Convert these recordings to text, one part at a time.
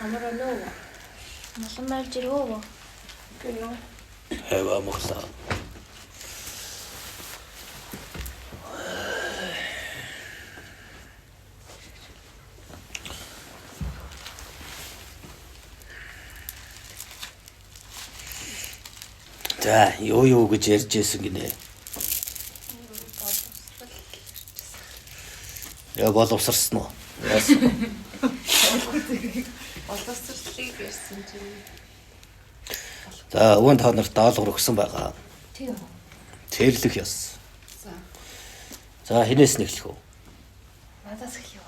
Amaro no. Masambal jirovo. Genau. Hewa mukla. За, юу гэж ярьж байсан гинэ. Яа боловсрсан уу? Боловсрлыг ярьсан чинь. За, өвөн та нарт даалгавар өгсөн байгаа. Тийм. Цэрлэх ёс. За. За, хинээс нэглэх үү? Надаас эхлэв.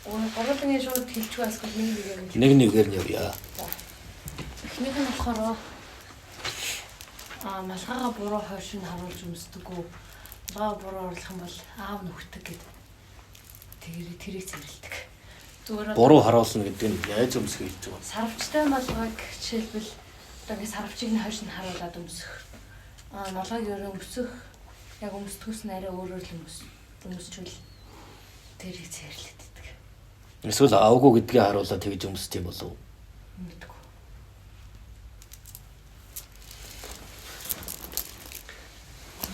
Гурван шууд хэлчихгүй асгүй нэг Нэгээр нь явъя. Эхнийх нь болохоор малгайгаа буруу хойш нь харуулж өмсдөггүй. Малгайгаа буруу оруулах юм бол аав нүхдэг гэдэг. Тэрийг цэвэрлдэг. Зүгээр Буруу харуулна гэдэг нь яаж өмсөх гэж байгаа? сарвчтай малгайг жишээлбэл одоо сарвчийг нь хойш нь харуулад өмсөх. Малгайг ерөн өмсөх яг өмсдгөөс нь арай өөрөөр л өмсчүүл тэрийг цэвэрлэдэг. Эсвэл авгүй гэдгийг харуулаад тэгж өмсдөг юм болов уу? Мэдгүй.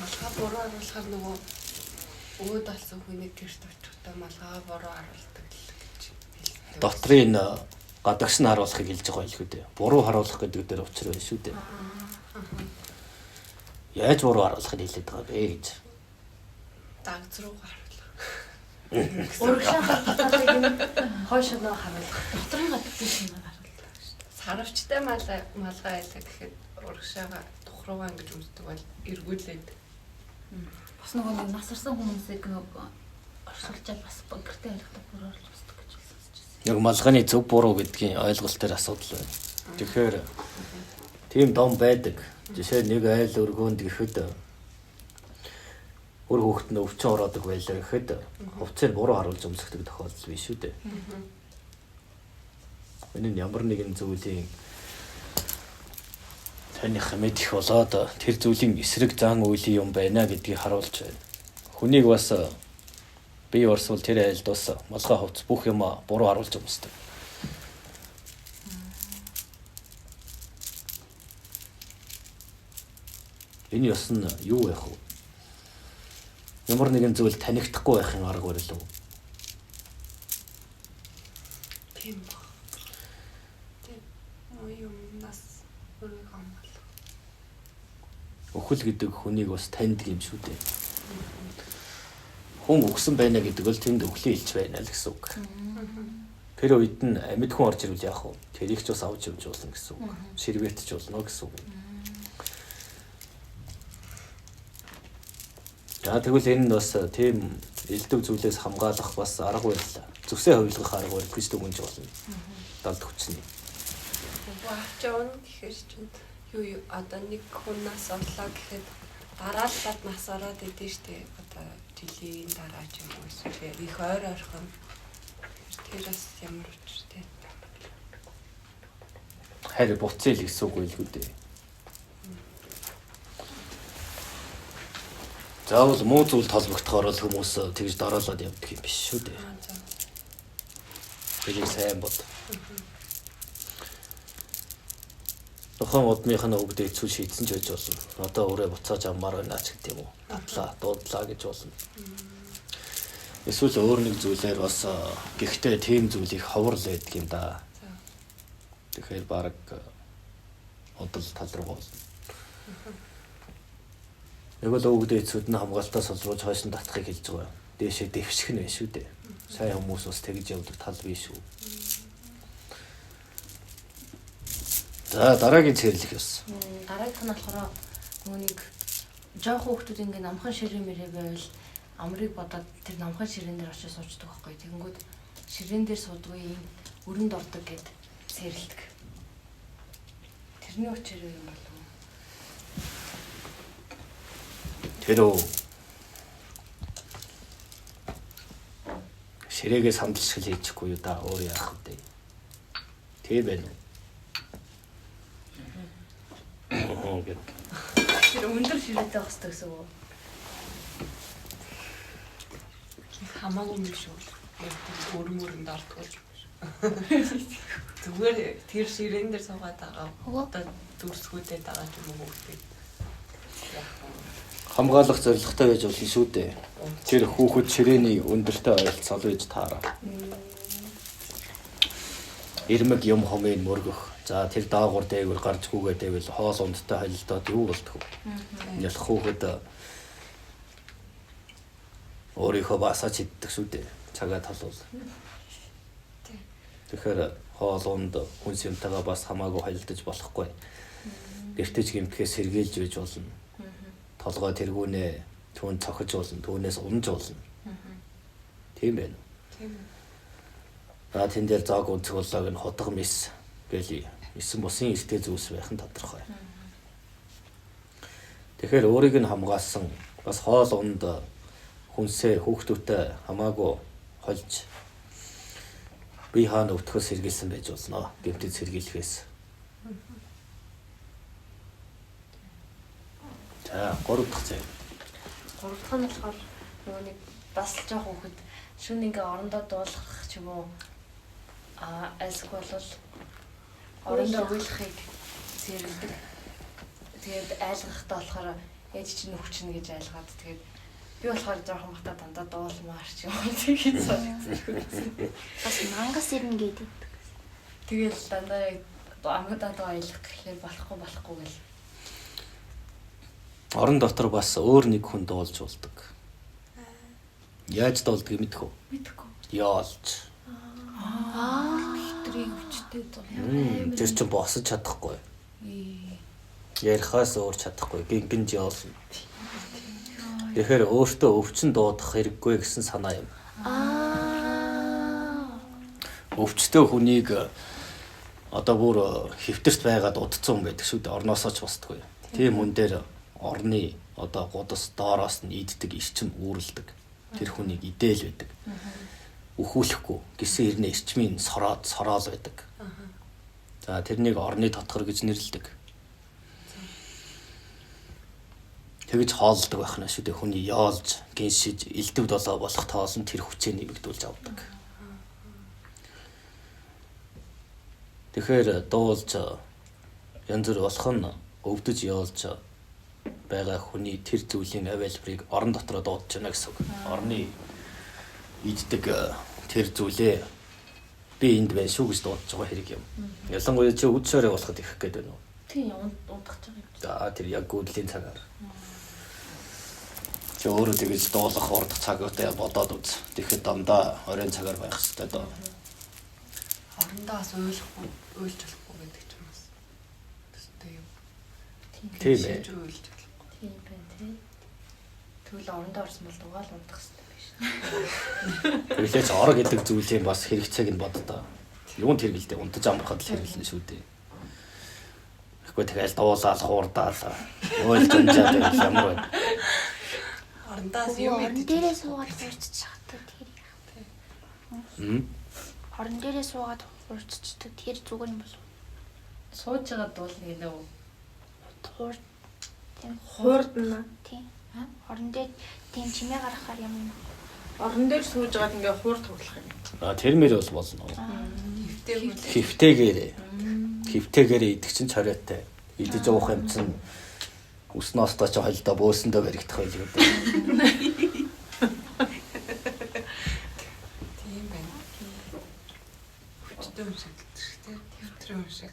Малгай буруу оруулахаар нөгөө өөд болсон хүний гэрт очихдоо малгай буруу оруулдаг л гэж хэлдэг. Дотрын гадагш нь харуулахыг хэлж байгаа юм л үү дээ. Буруу харуулах гэдэг дээр учир байна шүү дээ. Яаж буруу харуулахыг хэлээд байгаа бэ гэж. Дагц руу харуулах. Урагшаа хатдаг хойш нь харуулах. Дотрын гадагш нь харуулдаг шүү дээ. Сарвчтай малгай байлаа гэхэд урагшаага тухруугаа ингэж өмсдөг бол эргүүлээд. Бас нөгөө насарсан хүмүүсийг оршуулчаад бас гэртээ ойлгоход бүр орлож үздэг гэж сонсож байна. Яг малгайны зөв буруу гэдгийн ойлголт төр асуудал байна. Тэгэхээр тийм дом байдаг. Жишээ нэг айл өргөөнд гэхэд өөр хүүхэд нь өвчин ороодаг байлаа гэхэд хувцсыг буруу харуулж өмсгдөг тохиолдол биш шүү дээ. Энэ нь ямар нэгэн зүйлийн таних мэдих болоод тэр зүйлийн эсрэг зан үйлийн юм байна гэдгийг харуулж байна. Хүнийг бас бие орсвол тэр айлд бас малгай хувцс бүх юм буруу харуулж өмсдөг. Энэ ёс нь юу байх вэ? Ямар нэгэн зүйл танихдахгүй байхын арга барил уу? Тийм ба. Тийм. Юмнаас өөрийгөө хамгаалах. Өхөл гэдэг хүнийг бас таньдаг юм шүү дээ. Хүн өгсөн байна гэдэг бол тэнд өхлийн илч байна л гэсэн үг. Тэр үед нь амьд хүн орж ирвэл яах вэ? Тэрийг ч бас авч явж болно гэсэн үг. Ширвэтж болно гэсэн үг. За тэгвэл энэ нь бас тийм элдв зүйлээс хамгаалах бас арга барил. Зүсээ хувилгах арга барил гэж дүгнж болно. Далд хүчний. Авч явна гэхээр чинь юу одоо нэг хүнээс орлоо гэхэд дараалал нас ороод идэв штэ. Одоо жилийн дараа ч юм уу эсвэл их ойр ойрхон тэрээс ямар учиртай. Харин буцъя л гэсэн үг байлгүй дээ. Заавал муу зүйл толбогдохоор л хүмүүс тэгж дороолоод явдаг юм биш шүү дээ. Тэрийг сайн бод. Нохоо удмынх нь өгдөө хэцүү шийдсэн ч байж болно. Одоо өөрөө буцааж аммаар байна ч гэдэг юм уу. Дуудлаа гэж болно. Эсвэл өөр нэг зүйлээр бас гэхдээ тийм зүйлийг ховор л байдаг юм да. Тэгэхээр баг одол тал руу болно. Нэг л өгдөө хэцүүд нь хамгаалтаа солрууж хойш нь татахыг хэлж байгаа. Дээшээ дэвших нь байна шүү дээ. Сайн хүмүүс бас тэгж явдаг тал биш үү. За дараагийн цэрлэх ёс. Дараагийнх нь болохоор нүуник жоох хүүхдүүд ингээ намхан ширээ мэрээ байвал амрыг бодоод тэр намхан ширээн дээр очиж суучдаг байхгүй. Тэгэнгүүт ширээн дээр суудгүй юм өрөнд ордог гэд цэрлдэг. Тэрний учир юм болов уу? Тэр ширээгээ сандалшил хийчихгүй юу да өөр яах вэ? Тэр байна уу? Тэр өндөр ширээтэй байх хэрэгтэй гэсэн үг. Хамаагүй юм шүү. өрмөрөнд ортгуулж зүгээр тэр ширээн дээр суугаад байгаа. Одоо дүрсгүүдэд байгаа ч юм уу хүүхдээ. Хамгаалах зорилготой байж болно шүү дээ. Тэр хүүхэд ширээний өндөртэй ойролцоол байж таараа. Ирмэг юм хомын мөргөх. За тэр даагуур дээгүүр гарч гүгээд байвал хоол ундтай холилдоод юу болтгоо. Ялах хүүхэд өөрийнхөө басаач иддэг шүү дээ. Цагаа толвол. Тэгэхээр хоол унд хүнс юмтайгаа бас хамаагүй холилдож болохгүй. Гэртэж гэмтгээс сэргийлж байж болно. Толгой тэргүүнээ түүн цохиж болно, түүнээс унж болно. Тийм байна. Тийм. За тэн дээр зааг өнцгөлөөг нь хутга мис гэлий. Эсэн бусын эртээ зүйлс байх нь тодорхой. Тэгэхээр өөрийг нь хамгаалсан бас хоол унд хүнсээ хүүхдүүтэй хамаагүй холж бие хаана өвтгөөс сэргийлсэн байж болно. Гэмтэд сэргийлэхээс. За 3 дахь зэ. 3 дахь нь болохоор нөгөө нэг бас л жоох хүүхэд шүн ингээ орондоо дуулгах ч юм уу айлсгүй бол орондоо уйлахыг зэрэгдэг. Тэгээд айлгахтаа болохоор ээж чинь өвчнө гэж айлгаад тэгээд би болохоор жоохон бахта дандаа дуулмаар ч юм уу тэгээд Бас мангас ирнэ гэдэг. тэгэл дандаа яг амгадаа айлах гэхээр болохгүй гэл. Орон дотор бас өөр нэг хүн дуулж болдог. Яаж дуулдгийг мэдэх үү? Мэдхгүй. Яалж. Тэрийг өвчтэй дуу. Тэр чинь босож чадахгүй. Ярихаас өөр чадахгүй. Гингэнж яолно. Тэгэхээр өөртөө өвчин дуудах хэрэггүй гэсэн санаа юм. Өвчтэй хүнийг одоо бүр хэвтэрт байгаад удцсан хүн байдаг шүү дээ. Орноосоо ч босдгүй. Тийм хүн дээр орны одоо гудас доороос нь иддэг эрчим үүрэлдэг. Тэр хүнийг идээл байдаг. Өхүүлэхгүй гисэн ирнэ эрчмийн сороол байдаг. За тэрнийг орны татхар гэж нэрлэдэг. Тэгж хооллдог байх нь шүү дээ. Хүний яолж, гиншиж, элдв долоо болох тоолн тэр хүчээ нэмэгдүүлж авдаг. Тэгэхээр дуулж янз бүр болох нь өвдөж яолж байгаа хүний тэр зүйлийн авиалбарыг орон дотроо дуудаж байна гэсэн үг. Орны иддэг тэр зүйлээ би энд байна шүү гэж дуудаж байгаа хэрэг юм. Ялангуяа чи үдшээрээ болоход их гээд байна уу? Тийм унтах гэж байгаа юм. За тэр яг гүйдлийн цагаар. Чи өөрөө тэгэж дуулах урд цагаатай бодоод үз. Тэгэхэд дандаа оройн цагаар байх хэрэгтэй доо. Орондоо бас уйлж болохгүй гэдэг ч юм бас. Тэстэй юм. Тийм ээ. Уйлж. Тийм байна тий. Тэгвэл орондоо орсон бол дугаал унтах хэрэгтэй биш. Тэгэлээч ор гэдэг зүйлийн бас хэрэгцээг нь боддоо. Юунд хэрэгэлдэ унтаж амрахад л хэрэглэн шүү дээ. Тэгэхгүй тэгэл дуулаад хуурдаал. Уйлж унжаад байх ямар вэ? Орондоос юм Орон идэж. дээрээ суугаад хуурччих тэр яг. Орон дээрээ суугаад хуурччихдаг тэр зүгээр юм болов. Сууж байгаа дуулна гэлээ үү? Хуур тийм Хуурдна. тийм. Орон дээр тийм чимээ гаргахаар юм. Орон дээр сууж байгаад ингээ хуур тоглох юм. Тэр мэр бол болно. Хөвтэйгүүл. Хөвтэйгээр идэх чинь царайтай. Идэж уух юм чинь өснөөстой ч холдоо бөөсөндөө баригдах байл юм. Тийм байна. Хүчтэй юм шиг тийм тэр юм шиг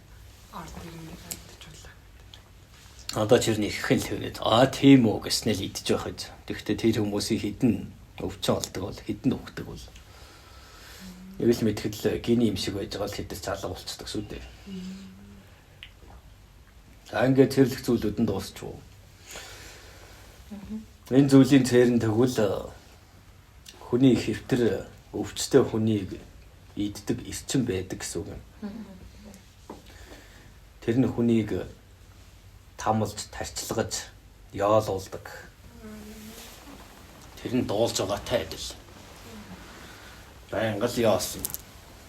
ард ирнэ гэж боллоо. Одоо чирний их л хэлээд тийм үү гэснээр идэж байхад. Тэгэхдээ тэр хүмүүсийн хідэн өвчин болдог бол хідэн өгдөг бол. Яг л мэдхэд л гений юм шиг байж байгаа л хэдэж чалга болцдог шүү дээ. Ангээ цэрлэх зүйлүүд нь дуусчихв. Энэ зүйлийн цээр нь тэгвэл хүний хэвтэр өвчтэй хүнийг иддэг эрчим байдаг гэсэн үг юм. Тэр нь хүнийг тамалж, тарчилгаж, яолуулдаг. Тэр нь дуулж байгаатай адил. Байнга л яасан.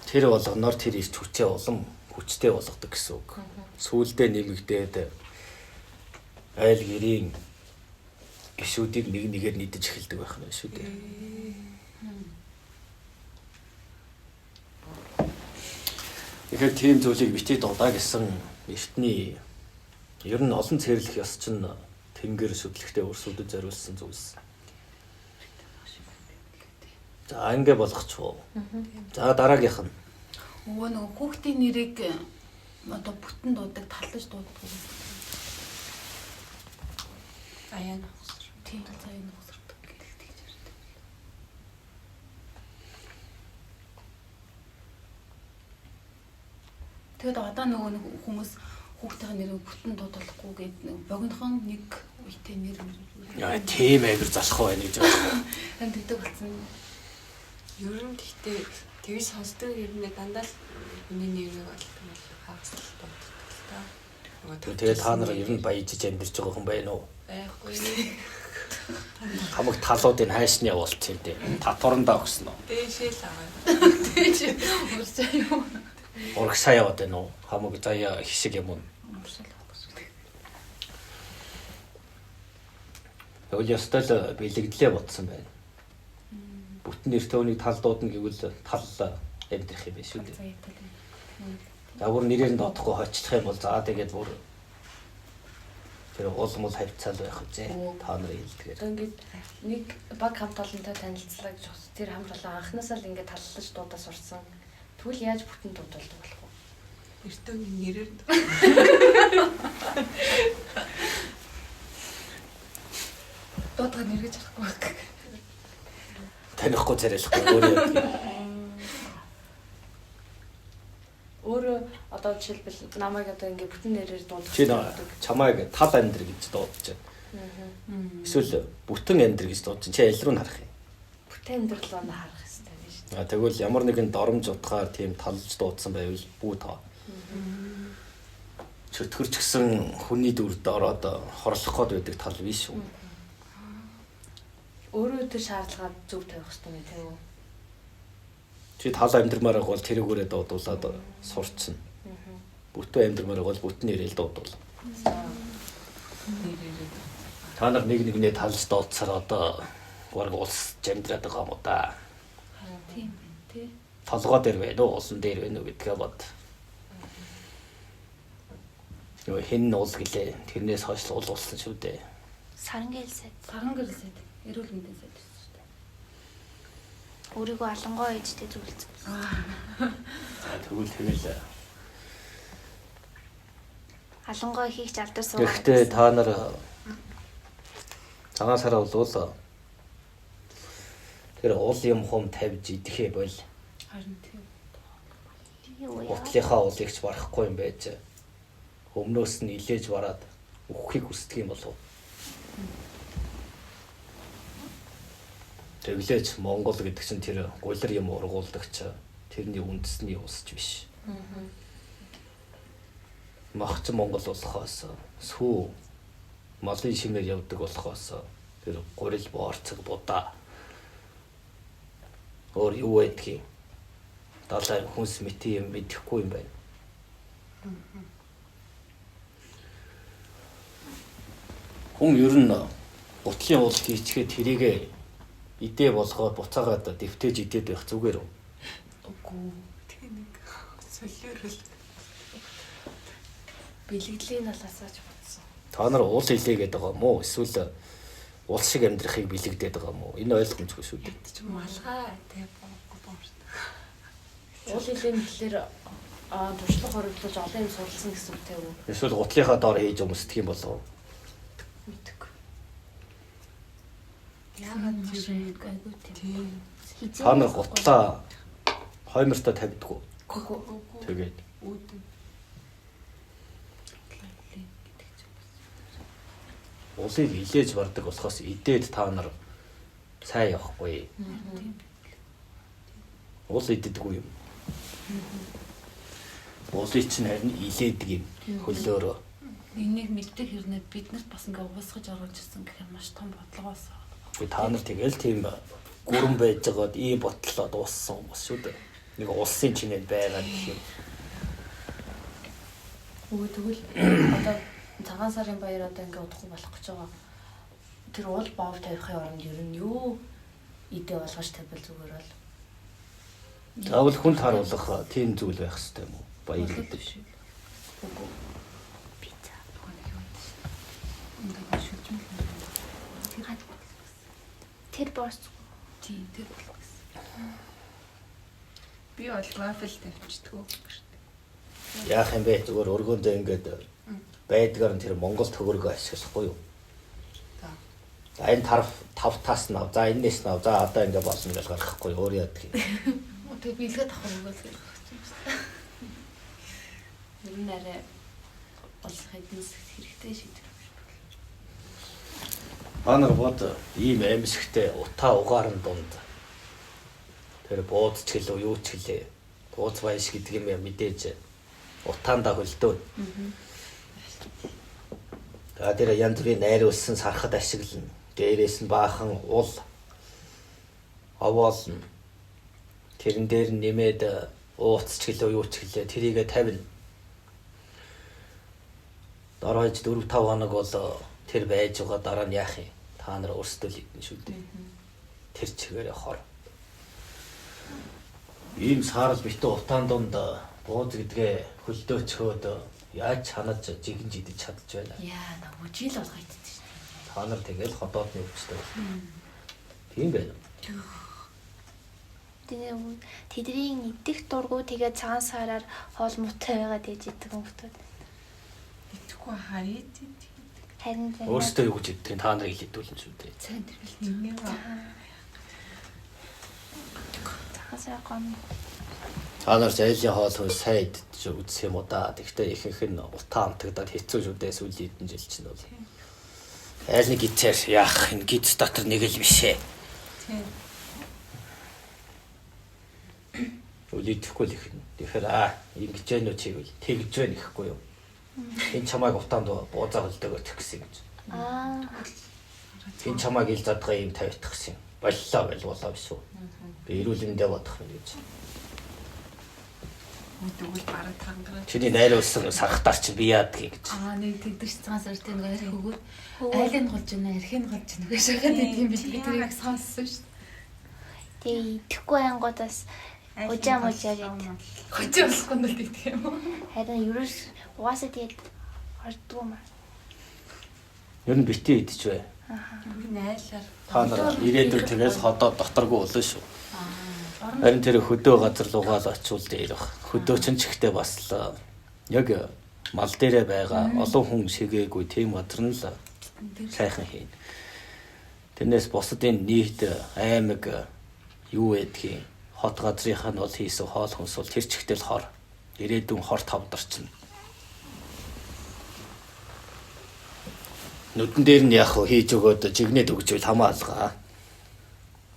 Тэр болгоноор тэр ирч хүчээ улам хүчтэй болгодог гэсэн үг. Сүүлдээ нэмэгдээд айл гэрийн гişүүдийг нэг нэгээр нийдэж эхэлдэг байх нь шүү дээ. Тэгэхээр тийм зүйлийг бити дуудаа гэсэн эртний ер нь олон цэрлэх ёс чинь тэнгэр шүтлэгтээ өрсөлдөж зориулсан зүйлс. За ингэ болгочихвоо. За дараагийнх нь. Өвөө нөгөө хүүхдийн нэрийг одоо бүтэн дуудаг, талж дуудаг. Аян. Тийм цаая нөхсөрдөг гэлдэг ярьдаг. Тэгэд одоо нөгөө хүмүүс хүүхдийн нэрийг бүтэн дуудахгүй гэдэг богинохон нэг үетэй нэр. Яа тийм амир залах байна гэж байна. Тань тэгдэг болсон. Ер нь гэхдээ тэгж сонсдог юм нэ дандаа л хүний нэрийг болдог хаагстай болдог л та. Тэгээ та нар ер нь баяжж амьдэрч байгаа хүн байна уу? Байхгүй. Хамаг талуудыг хайшны явуулт юм дээ. Татварандаа өгсөн үү? Дээшээ л аваа. Тэгэж урсаа юу? Урагшаа яваад байна уу? Хамаг заяа хишиг юм уу? Тэгвэл ястай л бэлэгдлээ ботсон байна. Бүтэн нэртэй хүнийг тал дуудна гэвэл тал амьдрах юм биш үү? За бүр нэрээр нь дуудахгүй хоцлох юм бол за тэгээд бүр тэр уулмал хавцаал байх үзээ. Та нарын хэлдгээр. Ингээд нэг баг хамт олонтой танилцлаа гэж бос. Тэр хамт олон анхнаасаа л ингээд таллаж дуудаа сурсан. Тэгвэл яаж бүтэн дуудуулдаг болох вэ? Эртний нэрээр Дуудах нэргэж харахгүй байх. Танихгүй царайлахгүй өөрөө. Өөрөө одоо жишээлбэл намайг одоо ингээд бүтэн нэрээр дуудах. Чи чамайг тал амьдр гэж дуудаж байна. Эсвэл бүтэн амьдр гэж дуудаж чинь чи аль руу харах юм? Бүтэн амьдралаа нь харах хэрэгтэй биш үү? Тэгвэл ямар нэгэн доромж утгаар тийм талж дуудсан байвал бүү таа. Чөтгөрч гисэн хүний дүрд ороод хорлох гээд байдаг тал биш үү? Өөрөө тэр шаардлагаа зөв тавих хэрэгтэй мэй тийм үү? Чи тал амьдрмаар бол тэрүүгээрээ дуудуулаад сурцсан. Бүтэн амьдрмаар бол бүтэн нэрэл дуудуул. Та нар нэг нэгнээ талж дуудсаар одоо гург улс жамдраад байгаа юм уу да? Тийм байна тий. Толгой дээр байна уу, улсан дээр байна уу гэдгээ бод. Юу хин уул гэлээ тэрнээс хойш уул улсан шүү дээ. Сарангийн сайд. Саран гэрэлсэд эрүүл мэндийн сайд байсан шүү дээ. Өөрийгөө алангоо ээжтэй зүйлсэн. Тэгвэл Алангоо хийх алдар суугаад. гэхдээ та нар цагаан сараа болвол тэр уул юм хум тавьж идэхээ бол Харин тийм. Юу яа. утлынхаа уулыгч барахгүй юм байж. Өмнөөс нь илээж бараад өгөхийг хүсдэг юм болов. Тэглээч Монгол гэдэг чинь тэр гулар юм ургуулдагч тэрний үндэсний улсч биш. Махч Монгол болохоос сүү малын шимээр явдаг болохоос тэр гурил боорцог будаа өөр юу байдгийг далай хүнс мэти юм мэдэхгүй юм байна. Хүн ер нь гутлын уул хийчгээ тэрийгэ идэ болгоод буцаагаад дэвтэж идээд байх зүгээр үү? Үгүй. тэг нэг солиорол Бэлгэдлийн налаасаач бодсон. Та нар уул хилээгээд байгаа юм уу? Эсвэл уул шиг амьдрахыг бэлэгдээд байгаа юм уу? Энэ ойлгомжгүй шүү дээ. ч малгай тэг бооморт. Уул хилэн гэхэлэр туршлага хоригдлуулж олон юм суралцсан гэсэн үг тийм үү? Эсвэл гутлынхаа доор хийж өмсдөг юм болов уу? Мэдгүй. Яагаад машин айгуу тийм. Та нар гутлаа хоймортой тавьдгүй. Үгүй. Тэгээд үүдэн уулыг илээж бардаг болохоос идээд та нар сайн явахгүй. Уул иддэггүй юм. Уулыг чинь харин илээдэг юм. Хөлөөрөө. Энийг мэддэг хэрнээ бид нарт бас ингээ уусгаж оруулж ирсэн гэхээр маш том бодлогоос. Та нар тэгэл тийм гүрэн байж байгаад ийм ботлоо дууссан хүмүүс шүү дээ. Нэг улсын чинээд байгаа гэх юм. Үгүй тэгвэл одоо цагаан сарын баяр одоо ингээ удахгүй болох гэж байгаа. Тэр уул боов тавихын оронд ер нь юу идэ болгож тавил зүгээр бол. Заавал хүн харуулах тийм зүйл байх хэрэгтэй юм уу? Баялаг. Үгүй. Пицца. Ингээд шүлж юм. Тэр бос. Тийм тэр болох гэсэн. Би бол вафл тавьчихдаг. Яах юм бэ? Зүгээр өргөндөө ингээд байдгаар нь тэр Монгол төгрөгөө ашиглахгүй юу? За энэ 5 таас нь ав. За энэс нь ав. За одоо ингээд болно гэж гаргахгүй өөр яадаг юм. Тэгээ биелгээ давхар өгөөл гэж байна. Ер нь арай болох эдийн засгт хэрэгтэй шийдвэр. Анар бод ийм амьсгтэй утаа угаарын дунд тэр буудч гэлөө юу ч гэлээ. Бууз баяш гэдэг юм мэдээж утаандаа хөлдөө. За тэр янз бүрийн найруулсан сархад ашиглана. Дээрээс нь баахан ул овоолно. Тэрэн дээр нь нэмээд ууцч гэлөө юу ч гэлээ тэрийгэ тавина. Дараа нь 4-5 хоног бол тэр байж байгаа дараа нь яах юм? Та нар өөрсдөө л идэн шүү дээ. Тэр чигээрээ хор. Ийм саарл битүү утаан донд бууз гэдгээ хөлдөөчхөөд яаж чанаж жигэн жидэж чадж байна. Яа, нөгөө жил болгоо идсэн шүү дээ. Та нар тэгэл ходоодны өвчтэй байна. Тийм байна. Тэдний идэх дургу тэгээ цагаан сараар хоол муутай байгаад ээж идэг хүмүүс. Итгэхгүй хараад Харин Өөрсдөө юу гэж идэх та нарыг хэлэдүүлэн шүү дээ. Сайн тэр бил. тийм цагаан сар гом. Та нар зайлын хоол хүн сайн идэж үзэх юм уу да. Тэгвэл ихэнх нь утаа амтагдаад хэцүү шүү дээ сүүлийн хэдэн жил чинь бол. Айл нэг гитээр яах энэ гиз дотор нэг л биш ээ. тийм. Үлээхгүй л их. Тэгэхээр ингэж яануу чивэл тэгж байна гэхгүй юу. Энэ чамайг утаанд буузаа хөлдөөгөр тгсэн гэж. Энэ чамайг ил задгаа юм тавьчих гэсэн. Боллоо болоо биш үү. Би эрүүл мэндэ бодох юм гэж. Үдгүүл бараг тангараа. Чиний найруулсан сархтаар чи би яадаг гэж. Нэг тэгдэж цагаан сартай нэг арх өгөөд айлын голж байна, архины голж байна гэж шахаад идэм бил тэрийг сонссон шүү дээ. Тэгээ идэхгүй ангуудаас хужаа мужаа гэдэг. Хожи болохгүй нь л гэдэг юм уу? Харин ерөөс угаасаа тэгээд ордгоо маа. Ер нь битээ идэж бай. Найлаар Та нар ирээдүйд тэгэл ходоо доторгүй болно шүү. Харин тэр хөдөө газар лугаал очивол дээр баг. Хөдөө ч ч ихтэй бас л яг мал дээрээ байгаа олон хүн шигээгүй тийм газар нь л сайхан хийн. Тэрнээс бусдын нийт аймаг юу байдгийг хот газрынхаа нь бол хийсэн хоол хүнс бол тэр чигтэл хор ирээдүйн хор тавдарчна. Нүдэн дээр нь яг хийж өгөөд жигнэд өгчвөл хамаалгаа.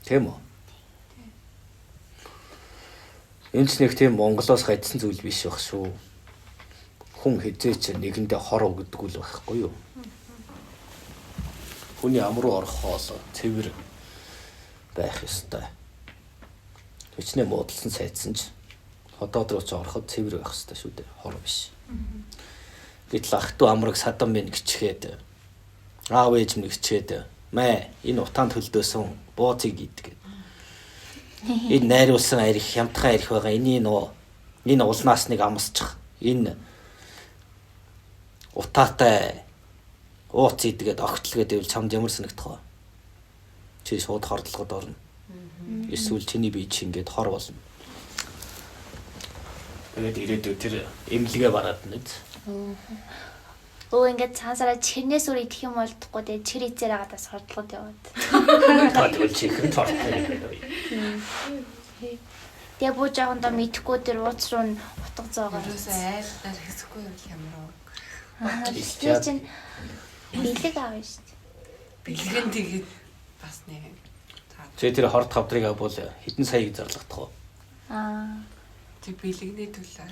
Тийм үү? Энэ ч нэг тийм Монголоос гадсан зүйл биш байх шүү. Хүн хизээч нэгэндээ хор өгдөг л байхгүй юу? Хүний ам руу орох хоол цэвэр байх ёстой. Өчнөө муудалсан сайдсан ч ходоод руу ч ороход цэвэр байх ёстой шүү дээ. Хор биш. Гэтэл ах トゥ амраг садан минь гिचгээд аав ээж минь гिचгээд мэ энэ утаанд хөлдөөсөн бууцыг идэх. Энэ найруулсан арих хямдхан арих байгаа. Энэ улнаас нэг амсчих. Энэ утаатай ууц идгээд огтлгээд ивэл чамд ямар санагдах вэ? Чи шууд хордлогод орно. Эсвэл чиний бие чи ингээд хор болно. Тэгээд ирээдүйд тэр эмнэлгээ бараад нэт. Ингээд цаансараа чирнээс өөр идэх юм болдохгүй тэгээ чир эцээр гадаас хордлогод яваад. Тэгвэл чихэн тортой. Тэгээ буу жаагандаа мэдхгүй тэр ууц руу утга зоогоо. ерөөсөө айлаар хэсэхгүй юм ямар уу. Тэр чинь бэлэг аав шүү дээ. Бэлгэн тэгээд бас нэг Чи тэр хорт хавдрыг авбал хэдэн саяг зарлагдах вэ? тэг бэлгэний төлөө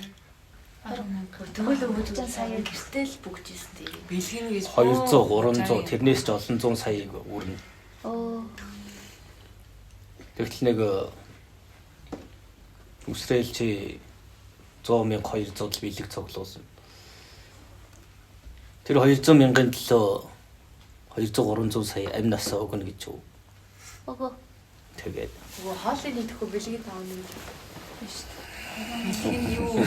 Тэгвэл өвчтөн сая гэртэл бүгжсэн тийм. бэлгэн гэж 200 300 тэрнээс ч олон 100 саяг үрнэ. Тэгтэл нэг Үсрээл чи 100,000 200 л бэлэг цуглуулна. Тэр 200,000-ын төлөө 200 300 сая амь насаа өгнө гэж үү? Өгөө. Тэгээд Нөгөө хоолыг идэхгүй бэлгийг таавна гэж байна шүү дээ. Бэлэг нь юу?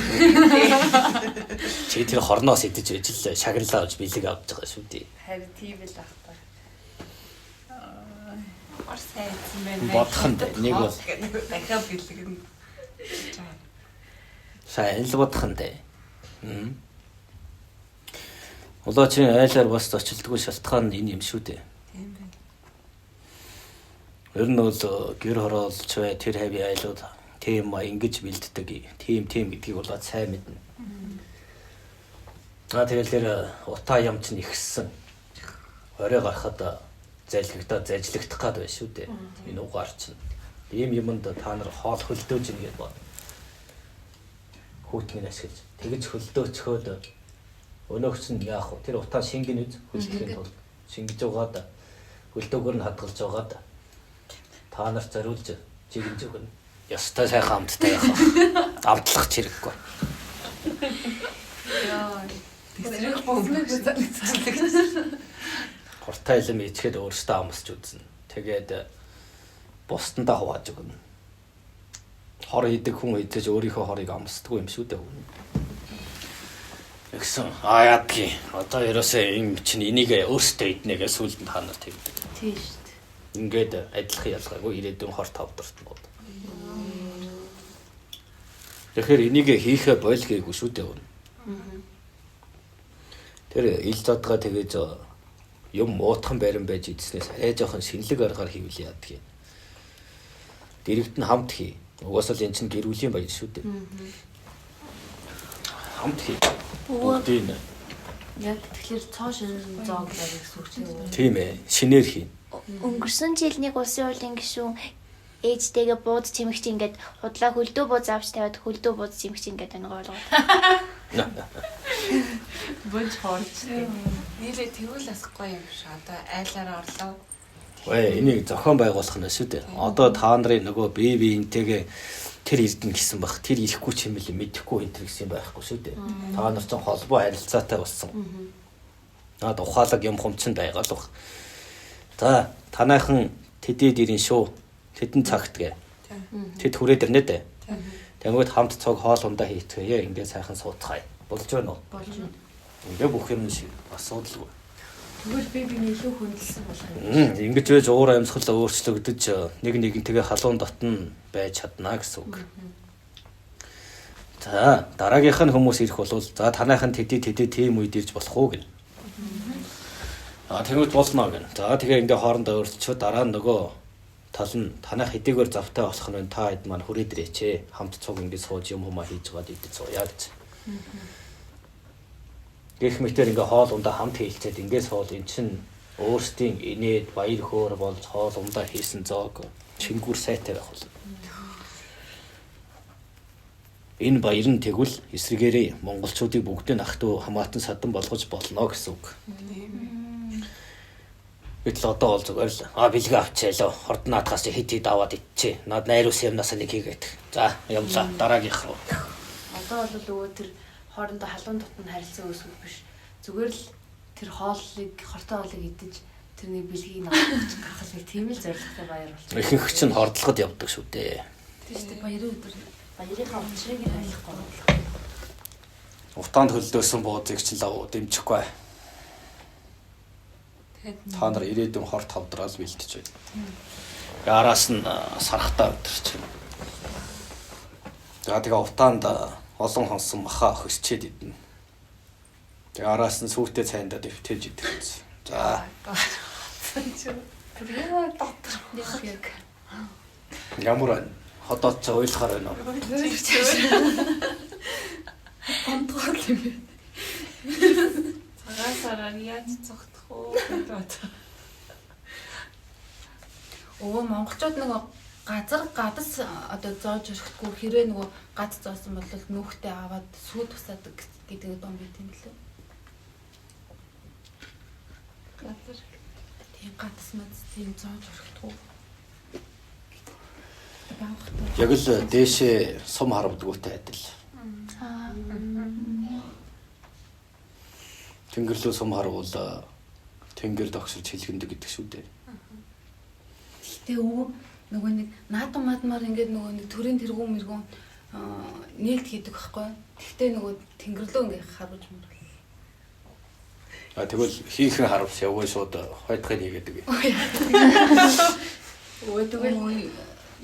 Чи тэр хорноос идэж байж л шагналаа авч бэлэг авч байгаа шүү дээ. Харин тийм л ах та. Ор сайдсан байна. Бодхонд нэг бол дахиад бэлэг нь. сайн л бодхонд. Улаа чи айлаар бас зочилдгүй шалтгаан нь энэ юм шүү дээ. Тийм байна. Ер нь бол гэр хороолж бай тэр хави айлууд тийм ингэж бэлддэг. Тийм гэдгийг бол сайн мэднэ. Тэгэл тэр утаа ям чинь ихссэн. Орой гарахад зажлагдах гад байна шүү дээ. Энэ угаар чинь. Ийм юмд та нар хоол хөлдөөж ин гэдээ бод. Хүүтнийг ашиглаж тэгж хөлдөөчхөөд өнөөгч нь яах вэ? Тэр утаа шингэн үз хөлдөхийн тулд шингэж угаад хөлдөөгөр нь хадгалж угаад та нарт зориулж чиглэж өгнө. Ястай сайхан амттай яах вэ? Амтлах чирэггүй. Яа. Тэр бомб. Хортой илэм ичгээд өөрөөсөө амсч үзнэ. Тэгээд бусдандаа хувааж өгнө. Хор идэг хүн идэж өөрийнхөө хорыг амсдаггүй юм шүү дээ. Тэгсэн яадгийн одоо ерөөсөө юм чинь энийг өөртөө иднэгээ сүлд нь ханаар тэгдэг. Тийм шүү дээ. Ингээд адилхан ялгаагүй ирээдүйн хор тавдарт бод. Тэгэхээр энийг хийхэ бойлгээгүй шүү дээ. Тэр ил задгаа тэгэж юм уутхан барин байж идснээс арай жоохон шинэлэг аргаар хийвэл яадгийн. Дэрэгт нь хамт хий. Угаасаа л эн чинь гэрүүлийн баяр шүү дээ. Хамт хий. Бүгдийг нь. Яг тэгэхээр цоо шинэ зоог яг сүрчээ. Тийм ээ. Шинээр хий. Өнгөрсөн жил нэг улсын хурлын гишүүн ээжтэйгээ бууд цэмэгч ингээд худлаа хөлдөө бууз авч тавиад хөлдөө бууз цэмэгч ингээд онгоо болгоод. Бонч хоорч. Нилээ тэгвэл асахгүй юм шиг. Одоо айлаараа орлоо. Энийг зохион байгуулах нь шүү дээ. Одоо та нарын нөгөө бие биентэйгээ тэр эрдэнэ гэсэн бах. Тэр ирэхгүй ч юм бэл мэдэхгүй энэ төр гэсэн байхгүй шүү дээ. Та нар ч холбоо харилцаатай болсон. Наад ухаалаг юм хумцсан байгаа л бах. За танайхан тэдэд ирэн шүү. Тэдэн цагт гэ. Тэд хүрээд ирнэ дээ. Тэнгүүд хамт цог хоол ундаа хийцгээе. Ингээд сайхан сууцгаая. Болж байна уу? Болж байна. Ингээ бүх юм шиг асуудалгүй. Тэгвэл би биний илүү хөндлөсөн болох юм. Ингэж байж уур амьсгал өөрчлөгдөж нэгнтэйгээ халуун дотн байж чадна гэсэн үг. За дараагийнх нь хүмүүс ирэх болвол за танайхан тэдээ тийм үед ирж болох уу гэнэ. Тэгвэл болно гэнэ. За тэгээ ингээ хоорондоо өөрчлөчөө дараа нь нөгөө тал нь танайх хэдийгээр завтай болох нь та хэд маань хүрээд ирээч. Хамт цуг ингээ сууж юм хумаа хийж байгаа идэж сууя гэж. Гэх мэтэр ингээ хоол ундаа хамт хийлцээд ингээ суул эн чин өөрсдийн инээд баяр хөөр болж хоол ундаа хийсэн зоог чингүр сайтай байх бол. Энэ баяр нь тэгвэл эсрэгээрээ монголчуудыг бүгдийг ахтуу хамаатан садан болгож болно гэсэн үг. Гэтэл одоо бол зүгээр л бэлгээ авчаалаа. Хорд наадхаас хэд аваад идчихэ. Наад найруус юмнаас нэг хийгээд. За явлаа дараагийнх руу. Одоо бол өвөө тэр хоорондоо халуун дотн харилцаа үүсгэх биш. Зүгээр л тэр хооллыг хортой хоолыг идэж тэрний бэлгийг авах гаргах нэг тийм л зорилготой баяр болчих. Ихэнх чинь хордлоход явдаг шүү дээ. Тийм баярын өдөр баярынхаа учрыг ойлгохгүй. Утаанд хөлдөөсөн буудыг чинь лав дэмжихгүй. Та нар ирээдүйн хор тавдрал бэлтэж байна. Араас нь сархтаа өдөрч. За тэгээ утаанд олон хонсон маха хөсчээд идэнэ. Тэгээ араас нь сүйтэй цайндаа дэвтэж идэх. За. Яг Ямар ходоод ч ойлгохоор байна уу? онцгой юм. Цагаасаараа яаж цогтох уу гэдэг. Өвөө монголчууд нөгөө гадас одоо зоож өрөхгүй хэрэг нөгөө гад зоосон бол нүүхтэй аваад сүү тусаадаг гэдэг юм байт юм лээ. Газар Тийм гадас мэд тийм зоож өрөхгүй. Яг л дээшээ сум харавдгүйтэй адил. Тэнгэр лөө сум харавул тэнгэр догсолж хэлгэндэг гэдэг шүү дээ. Тэгээ өвөө нөгөө нэг наадам маадмаар ингээд нөгөө нэг төрийн тэргүүн мэргүүн нээлт хийдэг байхгүй. Тэгтээ нөгөө тэнгэрлөө ингээ харуулж мөр. Тэгвэл хийхэн харавс явгүй шууд хойтхыг хийгээд. Өө тэгэл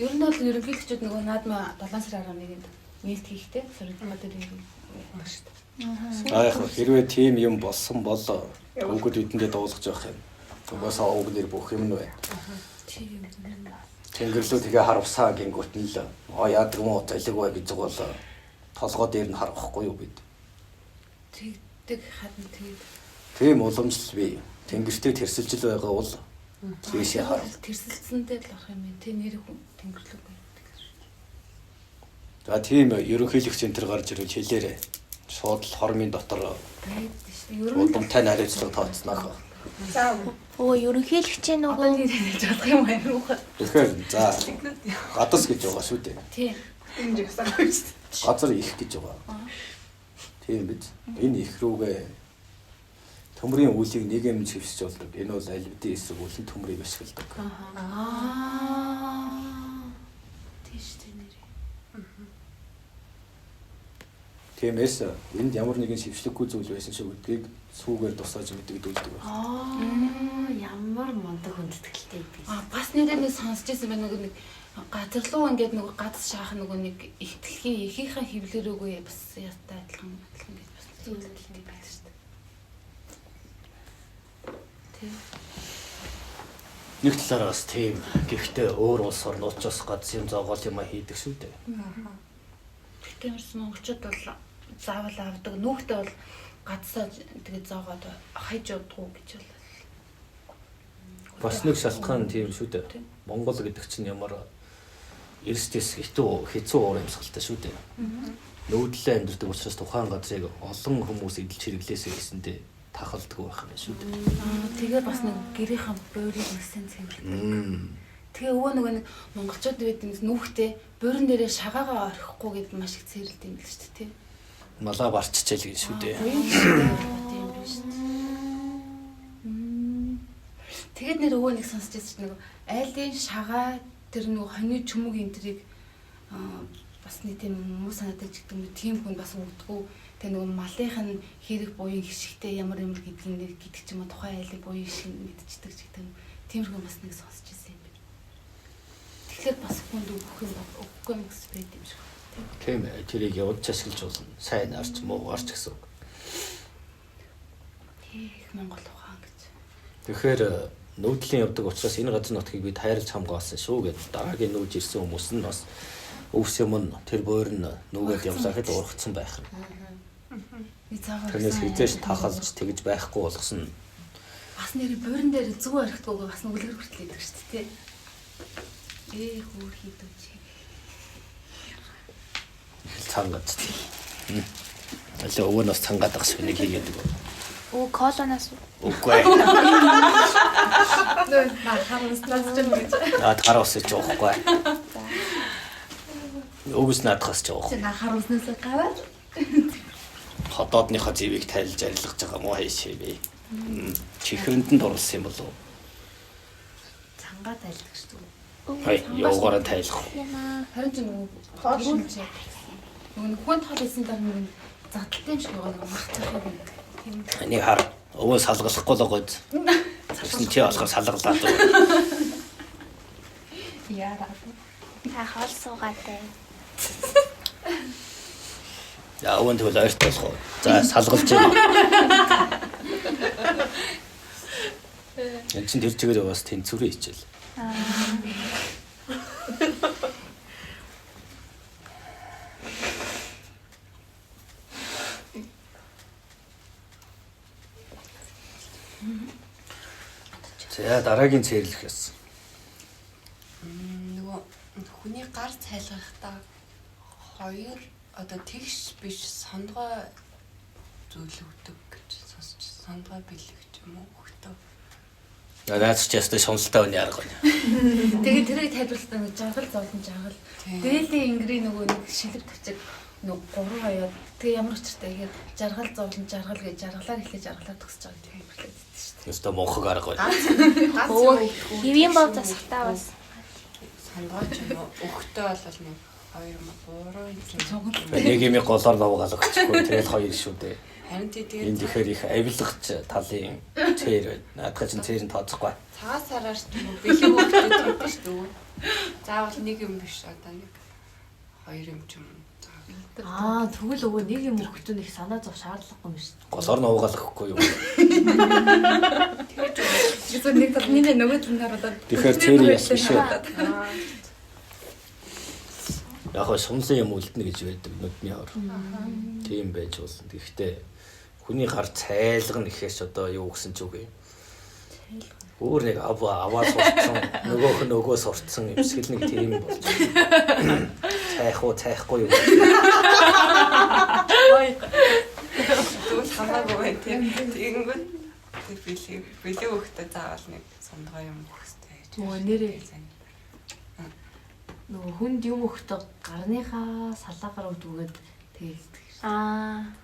ер нь бол ерөнхийлөгчд нөгөө наадмаа 7 сарын 11-нд нээлт хийхдээ сургалтын дээр юм байна шүү дээ. Яг хэрвээ тийм юм болсон бол бүгд эдэндээ дуулгаж явах юм. Угаасаа уг нэр бүх юм нь байна. Тийм юм. Тэнгэрлүү тэгээ харавсаа гингүүт нь л яадаг юм уу залиг бай гэж бол толгой дээр нь харахгүй юу бид. Тэгдэг хадна тэгээд Тийм уламжлал бий. Тэнгэртэй тэрсэлж л байгаа бол тийшээ харав. тэрсэлцэндээ л авах юм. Тэ нэр хүн тэнгэрлэг байдаг. За тийм ерөнхийлөгч энэ төр гарч ирвэл хэлээрээ. Шууд л хормын дотор байдаг шүү дээ. Ер нь уламтай найрцлага тооцсноо. За Ерөнхийлөгчийн одоо нөгөө нэр хэлж болох юм аа юу. Тэгэхээр за гадас гэж байгаа шүү дээ. Тийм. энэ жигсаагүй шүү дээ. Газар их гэж байгаа. Тийм биз. Энэ их рүүгээ төмрийн үлийг нэг юм хөвсөж болдог. Энэ бол альбидийн эсрэг үлэн төмрийг ашигладаг. Тийш тэ нэр. Тиймээс энд ямар нэгэн шившлэггүй зүйл байсан шиг гэдгийг сүүгээр тусааж мэдэгдүүлдэг байна. Ямар мундаг хүндэтгэлтэй би. Бас нэрээ нэг сонсч байсан байна нэг газар руу ингээд нэг гадс шаах нэг ихтэлхийн ихийнхээ хөвлөрөөгүй бас яатай адилхан гэж бас зүйлтэй байдаг шүү дээ. Нэг талаараа бас тийм. Гэхдээ өөр улс орнуудаас гадс юм зоогоол юм хийдэг шүү дээ. Тэгтээ монголчууд бол заавал авдаг. Нүүхтэй бол гадсаа тэгээд зоогоод хайж удахгүй гэж бол. Бас нэг шалтгаан тийм шүү дээ. Монгол гэдэг чинь ямар эрсдэс хэцүү уур амьсгалтай шүү дээ. Нүүдлээ амьдардаг учраас тухайн газрыг олон хүмүүс эдэлж хэрэглээсэй гэсэндээ тахалддаг байх юм шүү дээ. Тэгээ бас нэг гэрийнхэн буурийг нэсэн цэвэрлдэг. Тэгээ өвөө нөгөө нэг монголчууд байдаг нүүхтэй буурин дээрээ шагаагаа орхихгүй гэдээ маш их цэвэрлдэг юм л шүү дээ, тий. Малаа барччихэл гэж шүү дээ. Тийм биш. Тэгээд нэр өвөө нэг сонсч байсан чинь нөгөө айлын шагаа тэр нөгөө хоньны чүмэг энтрийг бас нэг тийм хүмүүс санаатай ч гэдэг юм тийм хүн бас өгдөггүй. Тэгээ нөгөө малынх нь хэрэг буян хишигтэй ямар гэдгийг гэдэг ч юм уу тухайн айлын буян шиг мэдчихдэг ч гэдэг юм. Тиймэрхүү бас нэг сонсч байсан юм байна. Тэгэхээр бас хүнд өгөх өгөхгүй юм гэсэн байт юм шиг. Тийм ээ. Тэрийг явуулж ашиглаж болно. Сайн арч муу арч гэсэн үг. Их Монгол ухаан гэж. Тэгэхээр нүүдлийн явдаг учраас энэ газар нутгийг бид хайрлаж хамгаалсан шүү гэдэг. Дараагийн нүүж ирсэн хүмүүс нь бас өвс юм нь тэр буур нь нүгээд явлаа гэхэд ургацсан байх юм. Тэрнээс хизээш тахалж тэгж байхгүй болгосон. Бас нэр буурин дээр зүг орхитгүйгээ бас нүглэр хүртэл идэг шүү дээ. Хүү хийдүүч. Цангад. Алаа өвөнөөс цангаад ах шиг нэг хийгээд байгаа. Оо колоноос Үгүй. Харин страц ч юм гэж. Хараас ч уухгүй. Өгс наадахаас ч уухгүй. Харуснаас гараад Хотоодныхоо зэвийг тайлж арилгаж байгаа мó хайшээ бэ. Чихрэнд нь дурлсан юм болов уу? Цангаа тайлдаг шүү дээ. Хай, явгаараа тайлах. Харин ч нөгөө хоол шинж. Нөгөө хүн тал хийсэн дараа нэг задлалтай юм шиг нөгөө мах цахах юм. Тийм. Энийг хар. Өвөө салгалахгүй л гойд. Тэрсэн чи болохоор салгалаад. яараа. хаал суугаатай. За өвөн тэгвэл ойрт болох уу? За салгалж байна. Энд чинь тэр чигээр бас тэнцвэрээ хичээл. За дараагийн цэрлэх яасан. Нөгөө хүний гар цайлгахдаа хоёр одоо тэгш биш сонгой зөвлөгдөг гэж сонсч сонгой бэлгэж юм уу хөлтөө. Наач ч ястай шунсалтай үний арга байна. Тэгээд тэрийг тайлбарлах нэг жаргал зовлон жаргал. Дээлийн ингрийн нөгөө нэг шилэг тавчиг нөгөө гурван хаяа. Тэгээ ямар учиртай ихээр жаргал зовлон жаргал гэж жаргалаар эхлэж жаргалаар төгсөж байгаа тийм хэлээд байдаг шүү дээ. Яста мохог арга байна. Хэвийн бов засахтаа бас Сонгой ч юм уу өгтөө бол нэг хоёр буруу юм. цугал. Нэг юм голоор давгаал өгчихгүй. Тэгээд хоёр шүү дээ. Харин тэгээд Энд ихээр их авилгач талын цээр байна. Наадах чинь цээр нь тооцохгүй. цагаан сараар ч юм уу бэлэг хөвгтэй байдаг шүү дээ. Заавал нэг юм биш одоо нэг хоёр юм ч юм. Тэгвэл өвөө нэг юм өгчөө их санаа зов шаардлагагүй юм шүү дээ. Голоор нь уугаал өгөхгүй юу. Тэгэхээр нэг талны нөгөө талаар одоо Тэгэхээр цээр яс биш үү. Яг хоо сумлын юм үлдэнэ гэж байдаг нүдний ор. Тийм байж болно. Гэхдээ хүний гар цайлгана гэхээс одоо юу гэсэн ч үгүй. Өөр нэг аваа сурцсан нөгөө сурцсан юмсгэл нэг тийм болж байна. Цайхгүй юу. Тэгвэл хамаагүй бай тийм. Тэгэнгүүт бэлэг хөвгтэй заавал нэг сондгой юм өгөх хэрэгтэй. Нөгөө нэрээ нөгөө хүнд юм өгөхдөө гарныхаа салаагаар өгдөгөөд тэгээд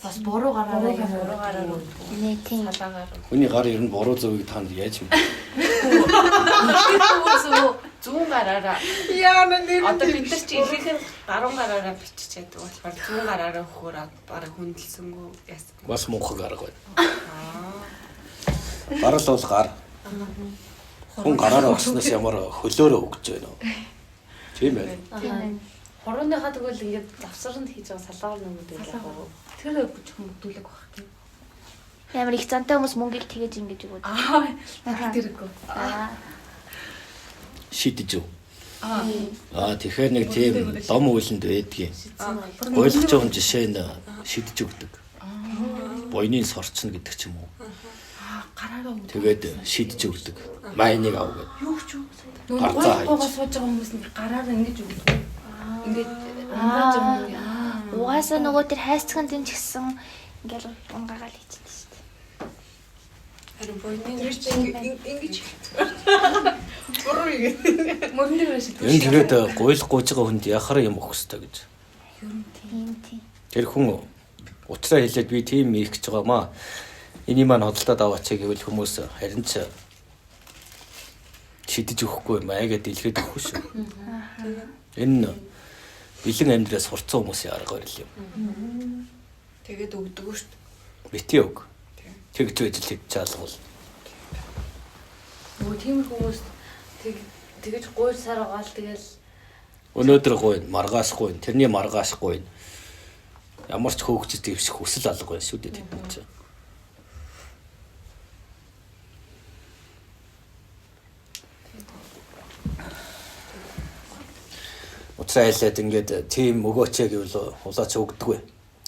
бас буруу гараараа Нэ тийм. Салаагаар Хүний гар ер нь буруу зөвийг танд яаж мэдэх. зүүн гараараа Яа нэр. одоо бид нар чи ихэнх нь гаруун гараараа бичиж яддаг болохоор зүүн гараараа өгөхөөр бараг хүндэлсэнгүү яасан. Бас муухай арга байна. Аа. Гарал бол гар. Хүн гараараа өгснөөс ямар хөлөөрөө өгч байна уу? Тийм байна. хорооныхаа тэгвэл ингээд завсранд хийж байгаа салаагаар нөгөөд байлаа. тэр бүжих мөдүүлэг баг тийм. Ямар их зантай хүмүүс мөнгөийг тэгэж ингэж өгөөд. Тэрэггүй. Шидэж үү? Тэгэхээр нэг тийм дом үйлэнд байдгийн. Ойлгож байгаа жишээ нь шидэж өгдөг. Буйны сорчно гэдэг ч юм уу. Гараараа өгдөг. Тэгээд шидэж өгдөг. Майныг авгээд. Юу ч юу. Гарцаа Нөгөө гоо сууж байгаа хүмүүс нь гараараа ингэж өгдөг. Ингээд амгааж юм. Угаасаа нөгөө тэр хайцхан дэн ч гэсэн ингээл унгагаал хийчихсэн шүү дээ. Харин буйны Ингэж буруу юм. Мөрөн дээр байж шүү. Энэ тэгээд гуйлах гуйж байгаа хүнд яхаар юм өгөх хэрэгтэй гэж. Тийм. Тэр хүн утраа хэлээд би тийм их гэж байгаамаа. Энийг маань хөдөлтөд аваач гэвэл хүмүүс харин ч шидэж өгөхгүй юм аа гэдээ илгээд өгөх шүү. Энэ бэлэн амьдраас сурцсан хүмүүсийн арга барил юм. тэгээд өгдөг шүү дээ. Битгий өг. Тэгж байж л хийж чаалгал. Нөгөө тиймэр хүмүүс тэгэж гуйсаар байгаа л тэгэл Өнөөдөр гуйна, маргааш гуйна, тэрний маргааш гуйна. Ямар ч хөөгчд дэвших хүсэл алга байна шүү дээ тэнд чинь. Уцаа хэлээд ингээд тийм өгөөч гэвэл улаач өгдөг.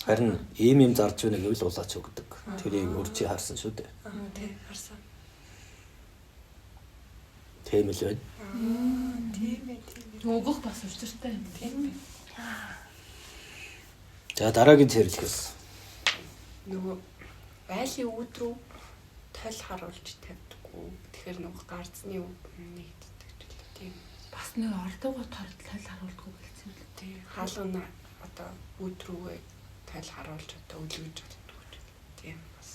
Харин ийм зарж байна гэвэл улаач өгдөг. Тэрийг үржи харсан шүү дээ. Тийм харсан. Тийм л байна. Тийм ээ. Өгөх бас учиртай юм. Тийм ээ. За дараагийн зэрлэгээс Нөгөө байлын өөдрөө тойл харуулж тавьдаггүй. Тэгэхээр нөгөө гарцны үг нэгддэг ч л тийм. Бас нэг ордогоо тойл харуулдаггүй гэлцэн л. Тийм. Хаалгана одоо өөдрөөгээ тойл харуулж одоо өлгөж болдог ч. Тийм бас.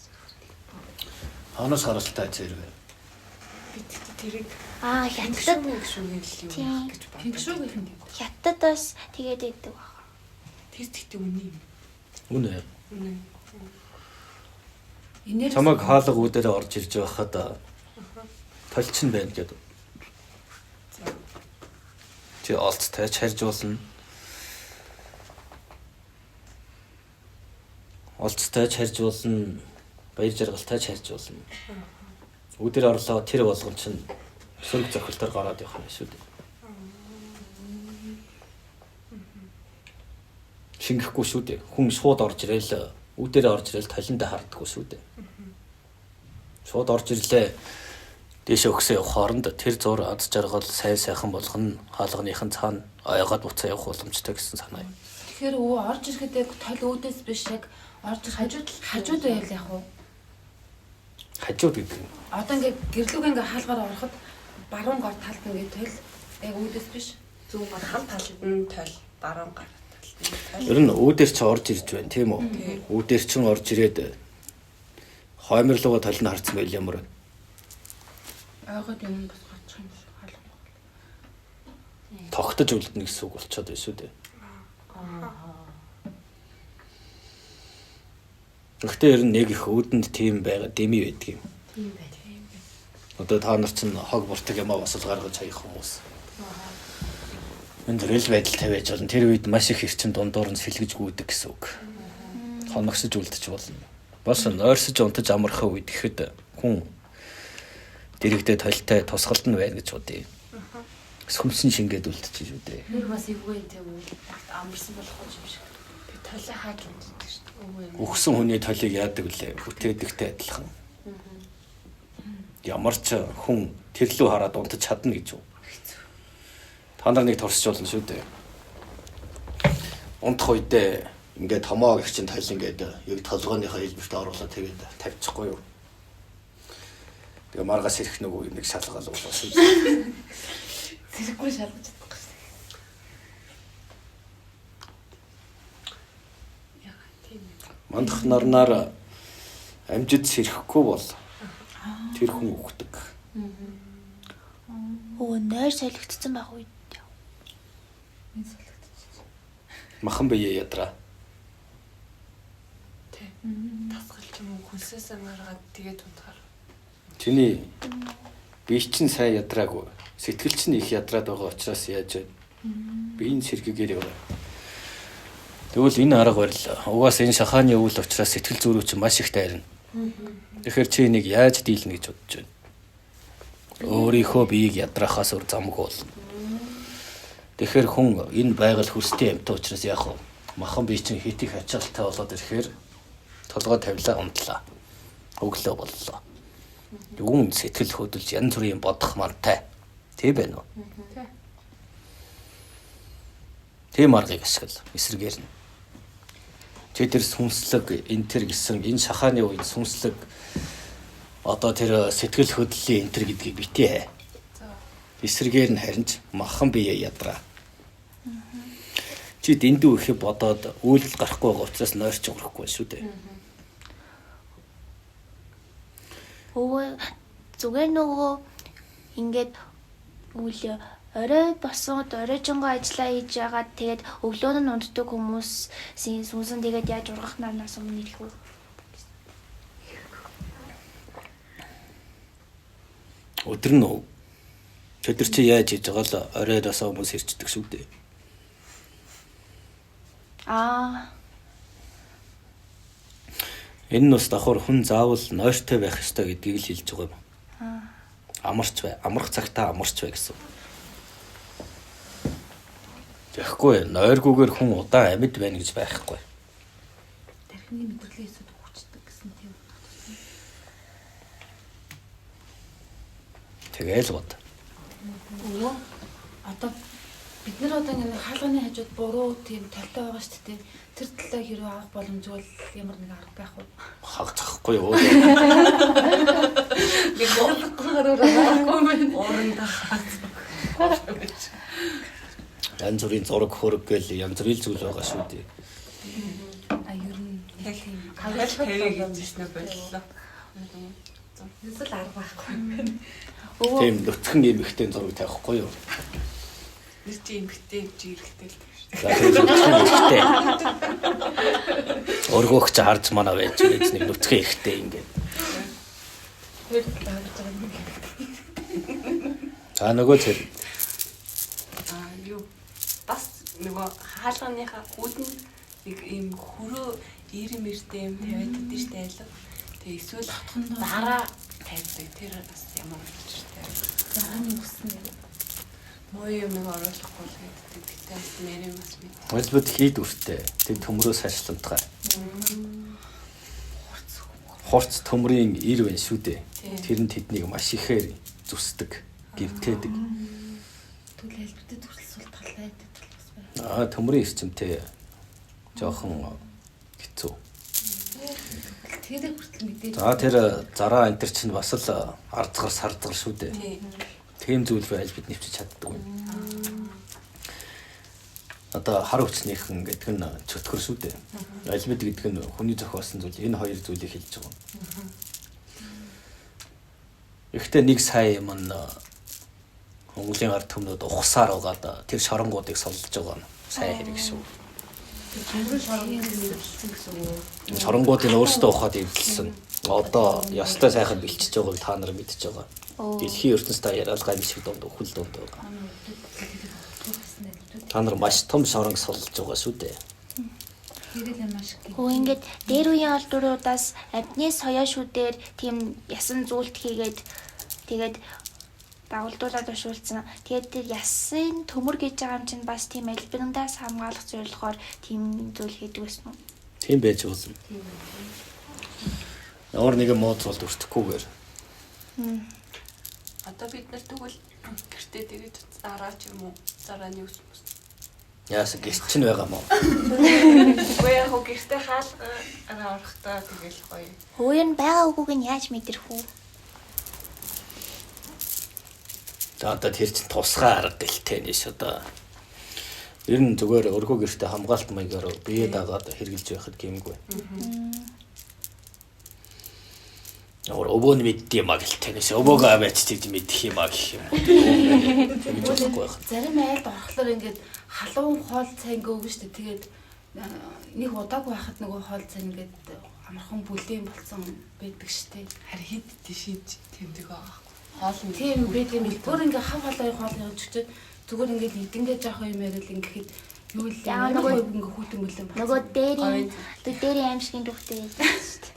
ханаас харалтай зэрэг байна. Бид тэрийг Хятадд гişүгийн л юу Тийм. гэж боддог. Тэгшүү гэх юм. Хятадд бас тэгээд идэг баг. Тэр тэгтээ үнэ юм. Үнэ. Үнэ. Энээр Чамайг хаалга үүдээр орж ирж байхад толчин байна гэдэг. Чи олцтой харж болно. Олцтой харж болно. Баяр жаргалтай харж болно. Үүдээр орлоо тэр болгон чинь сөрөг зохилтоор гараад явах юм шүү дээ. Шингэхгүй шүү дээ. Хүн шууд орж ирээл үүдээр орж ирээл талиндаа харддаггүй шүү дээ. Шууд орж ирлээ. Дээш өгсөө явах хооронд тэр зур ад жаргал сайн сайхан болгоно хаалганыхан цаана ойгоод буцаа явах боломжтой гэсэн санаа юм. тэгэхээр өө орж ирэхэд яг тойл үүдээс биш яг орж хажууд байвал яг уу. Хажууд гэдэг юм. Одоо ингээд гэрлүүг ингээд хаалгаар ороход баруун гар талд ингээд тойл яг үүдээс биш. Зүүн гар хам талд нь тойл баруун гар талд нь тойл. Ер нь үүдээр ч орж ирж байна тийм үү? Үүдээр ч орж ирээд хойморлогоо талд нь харцсан байл ямар вэ? Ойгоод юм бас гарчих юм шиг хаалга. Тогтож үлдэнэ гэсэн үг болчиход байна шүү дээ. Гэхдээ ер нь нэг их үүдэнд тийм байгаа дэми байдаг юм. Тийм байх. Одоо та нар чинь хог буртаг ямаа бас л гаргаж хаях хүмүүс. Энэ төрөл байдал тавиаж болно. Тэр үед маш их эрчим дундуур нь сэлгэж гүйдэг гэсэн үг. Хоногсож үлдэж болно. Бас ойрсож унтаж амархаа үед ихэд хүн дэрэгдээ толтой тусгалд нь байна гэж бодъё. Сүмсэн шингээд үлдчихэж шүү дээ. Нэг бас эвгүй тийм үү. Амарсан болох юм шиг. Би толио хааж унтдаг шүү дээ. Өгсөн хүний толийг яадаг вүлээ? Бүтээдэгтэй адилхан. Ямар ч хүн тэрлүү хараад унтаж чадна гэж юу? Та нар нэг турсч болно шүү дээ. Унтах үедээ ингээд томоо гэх чинь тал ингээд яг толгойнхоо хэлбэрт оруулаад тэгээд тавьчихгүй юу? Тэгээ маргаас ирэх нөгөө нэг шалгаал болоос. Зэрэггүй шалгаж чадахгүй шүү. Яа тийм ээ. Мандах нарнаар амжид сэрэхгүй бол тэр хүн үхдэг. Өө нойр солигдсон байх үед. Энэ солигдчих. Махан бие ядраа. Тэ. Тасгал ч юм уу хөлсөөсөө гаргаад тэгээд унтахаар. Чиний бие чинь сайн ядраагүй. Сэтгэл чинь их ядраад байгаа учраас яаж вэ? Биеийн сэргээгээр яваа. Тэгвэл энэ арга барил угаас энэ шахааны үйл учраас сэтгэл зүрүү чинь маш их тайрна. Тэгэхээр чи энийг яаж дийлнэ гэж бодож байна? Өөрийнхөө биеийг ядраахаас өөр замгүй болно. Тэгэхээр хүн энэ байгаль хүстэй юмтай учраас яах вэ? Махан бие чинь хит их ачаалттай болоод ирэхээр толгой тавилаа унтлаа. Өглөө боллоо. Юун сэтгэл хөдлөж янз бүрийн бодох мантай. Тийм байна уу? Тийм аргыг ашигла эсрэгээр нь. Чи тэр сүнслэг энэ төр гэсэн энэ шахааны үед сүнслэг одоо тэр сэтгэл хөдлөлийн энэ төр гэдгийг битээ. Эсрэгээр нь харин ч махан бие ядраа. Чи дэндүү их бодоод үйлдэл гарахгүй байгаа учраас нойрч өнгөрөхгүй шүү дээ. Өө зүгээр нөгөө ингээд үл орой босоод оройжонго ажиллаа хийж яагаад тэгээд өглөө нь унтдаг хүмүүсийн сүнсэн тэгээд яаж ургах нарнаас өмнө хэлэхүү. Өдөр нь тэд чи яаж хийж байгаа л оройдоос хүмүүс ирчдэг шүү дээ. Энэ нь бас давхар хүн заавал нойртой байх ёстой гэдгийг л хэлж байгаа юм. Амарч бай. Амрах цагтаа амарч бай гэсэн. Тэгэхгүй нойргүйгээр хүн удаан амьд байна гэж байхгүй. Тархины мэдрэлийн эсүүд хүчдэг гэсэн тийм. Тэгээл бод. Өө одоо бид нар одоо ингэ хаалганы хажууд буруу тийм талтай байгаа шүү дээ. Тэр талаа хэрэг авах боломжгүй бол ямар нэг арга байх вэ? Хагцахгүй юу? Би бодлогоор авахгүй Уурандаа хаад. Янз бүрийн зураг хөрөг гэл янз бүрийн зүйл байгаа шүү дээ. ер нь Яг хагаад тавиг хийжсэн боллоо. эсвэл арга байхгүй. Тийм нүцгэн эмхтэй зураг тавихгүй юу? Тэр чи эмхтэй жирэхтэй л тавьш. За тийм нүцгэн эмхтэй. Өргөөх чи харж манай байж гэж нэг нүцгэн эмхтэй ингээд. Тэр тавьж байгаа юм. За нөгөө тэр Юу бас нөгөө хаалганыхаа үүдэн нэг ийм хөрөө ирэмэртэй юм тавиад идэв штэ айлаа. Тэгээ эсвэл дараа тавьдаг. Тэр бас ямар учиртай. Зааны үснэ. Муу юм оруулахгүй л гэдэг. Тэгтээ бас нэрээ бас мэд. Ойлбод хийд үртэй. Тэг төмрөөс хашлантгаа. Хорц төмрийн ир байна шүү дээ. Тэр нь тэднийг маш ихээр зүсдэг, гівтээдэг. Түл айлбартай төрөлсөл талтай бас байна. Төмрийн эрчимтэй жоохон хэцүү. Тэгээд хүртэл мэдээж. За тэр зараа энэ төр чинь бас л ардгар сардгар шүү дээ. Тийм зүйл байл бид нэвчиж чаддаггүй. Одоо хар хүчнийхэн гэдэг нь чөтгөр шүү дээ. Альбид гэдэг нь хүний зохиосон зүйл. Энэ хоёр зүйлийг хэлж байгаа. Ихтэй нэг сая юм нь Монголын ард түмнүүд ухсаар угаад тэр шоронгуудыг солж байгаа нь сайн хэрэг шүү. Тэнгэрийн шорон эвдэлсэн гэсэн үг. Шоронгуудыг өөрсдөө ухаад эвдэлсэн. Одоо ястай сайхан бэлчиж байгааг та нар мэдж байгаа. Дэлхийн ертөнцийн яриалгаа нэг шиг дунд өхөл дунд байгаа. Та нар маш том шоронг солж байгаа шүү дээ. Хэрэг маш их. Хөө ингээд дээр үеийн олдуруудаас амтны соёо шүүдээр тийм ясан зүйлт хийгээд тэгээд дагуулдуулаад ушуулсан. Тэгээд тэр ясын төмөр гэж байгаа юм чинь бас тийм альбинандаас хамгаалах зорилгоор тийм зүйл хийдэг байсан уу? Тийм байж болно. Өөр нэгэн мод бол өртөхгүйгээр. Одоо бид нар тэгвэл гэртээ тэгэж зараа ч юм уу зараа нь юус бус. Яасан гэрч нь байгаа мó. Үгүй яг гэртээ хаалгаа орохдоо тэгэл гоё. Хөөе нь байгаа үгүйг нь яаж мэдэрх үү? За одоо тэр чинь тусгай арга гэлтэй нэш одоо. Ер нь зүгээр өргөө гэртээ хамгаалт маягаар бие дагаад хэрглэж байхад гэмгүй. Өөр өвөө нь мэддэг юм а гэлтэй нэш. Өвөөгөө аваач тэгж мэдэх юм а гэх юм. Тэгж болохгүй байх. Зарим айлд орохлоор ингээд халуун хоол цай ингээ өгнө шүү дээ. Тэгээд нэг удаагүй байхад нөгөө хоол цай ингээд амархан бүлээн болсон байдаг шүү дээ. Харин хэд тийшээж тэмдэг байгаа. Хоол нь Тийм бид юм бүр ингээ хав халааны хоол явж чичээд зүгээр ингээд идэндээ жоох юм ярил ингээд юу л Яа, нөгөө нөгөө- ингээ хүүтэн бүлээн болсон. Нөгөө дээрийн аимшигын дүүхтэй байлаа шүү дээ.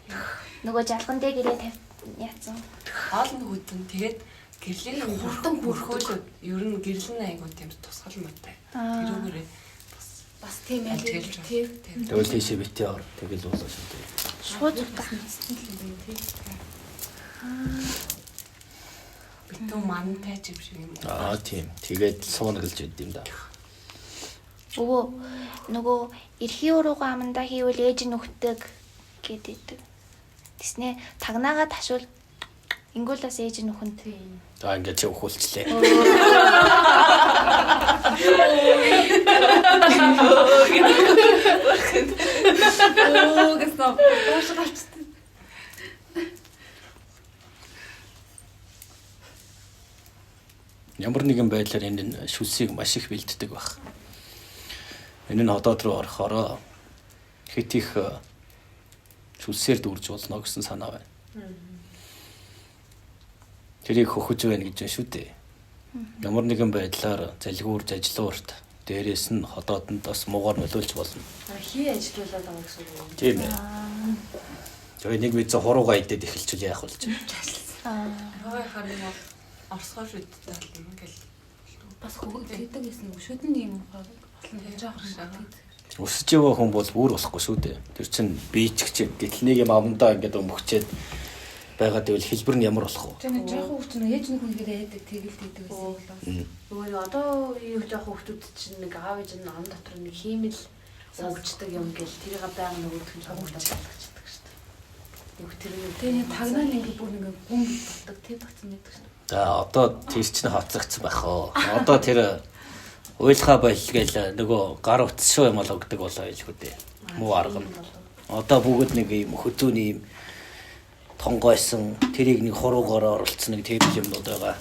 Нөгөө жалган дээр гэрээ яатсан. хоол нь хөдөн тэгээд гэрлийн Хурдан бүрхөөлөд ер нь гэрлэн айгуу тийм тусгал муутай. Тэрүүгээрээ бас тийм айл ажиглаж тийм. Тэгвэл тийшээ битээ ор. Тэгэл болоо шүү дээ. Шууд Бас мэдсэн л юм тийм. битүү мантай ч юм шиг юм. Тийм. Тэгээд суунаглаж байд юм да. өвөө нөгөө эрхийн уруугаа амандаа хийвэл ээж нь өгдөг гэдэг. Тэснэ тагнаагаа ташуул ингуулаас ээж нь өгөн. За ингээд чи өхүүлчлээ. Оо гэсэн ууш гарчтай. Ямар нэгэн байдлаар энэ нь шүлсийг маш их бэлддэг баг. Энэ нь хотод руу орохороо хит их шүлсээр дүүрж болно гэсэн санаа байна. Тэрийг хөхөж байна гэж байна шүү дээ. Ямар нэгэн байдлаар залгиурж ажиллаурт дээрээс нь хотоодонд бас муугаар нөлөөлж болно. Хий ажиллуулаад байгаа гэсэн үг. Тийм ээ. Тэгээ нэг мэдээ хуруугаа идээд эхэлчихвэл яах вэ? Хаваа харин бол орсгоор үдтэй л юм ингээл Бас хөгөгддөг гэсэн үг. Шүдэн юм болно гэж байгаа юм. Өсөж яваа хүн бол бүр болохгүй шүү дээ. Тэр чинь биечгч гэтэл нэг юм амандаа ингээд өмгчээд байгаа гэвэл хэлбэр нь ямар болох вэ? Тэний жоохон хүүхдүүд ээж нэг хүнгээр яадаг тэгэл тэгдэг гэсэн юм болоо. Нөгөө нэг одоо юу жоох хүмүүс чинь нэг аав ээж нь ам дотор нэг хиймэл суулждаг юм гэл тэрийг байнга нөгөөх нь цогцолтой болгочдөг шүү дээ. Нэг тэр нэг Тэний тагнаа нэг бүр нэг гүн болдог тийм багцсан байдаг шүү. За одоо тэр чинь хацагдсан байх оо. Одоо тэр уйлхаа байл гээл нөгөө гар утас шүү юм л өгдөг болоо илүү дээ. Муу арга нь. Одоо бүгд нэг юм хөдөөний юм тонгойсон тэрийг нэг хуруугаар оруулсан нэг тэбл юмнууд байгаа.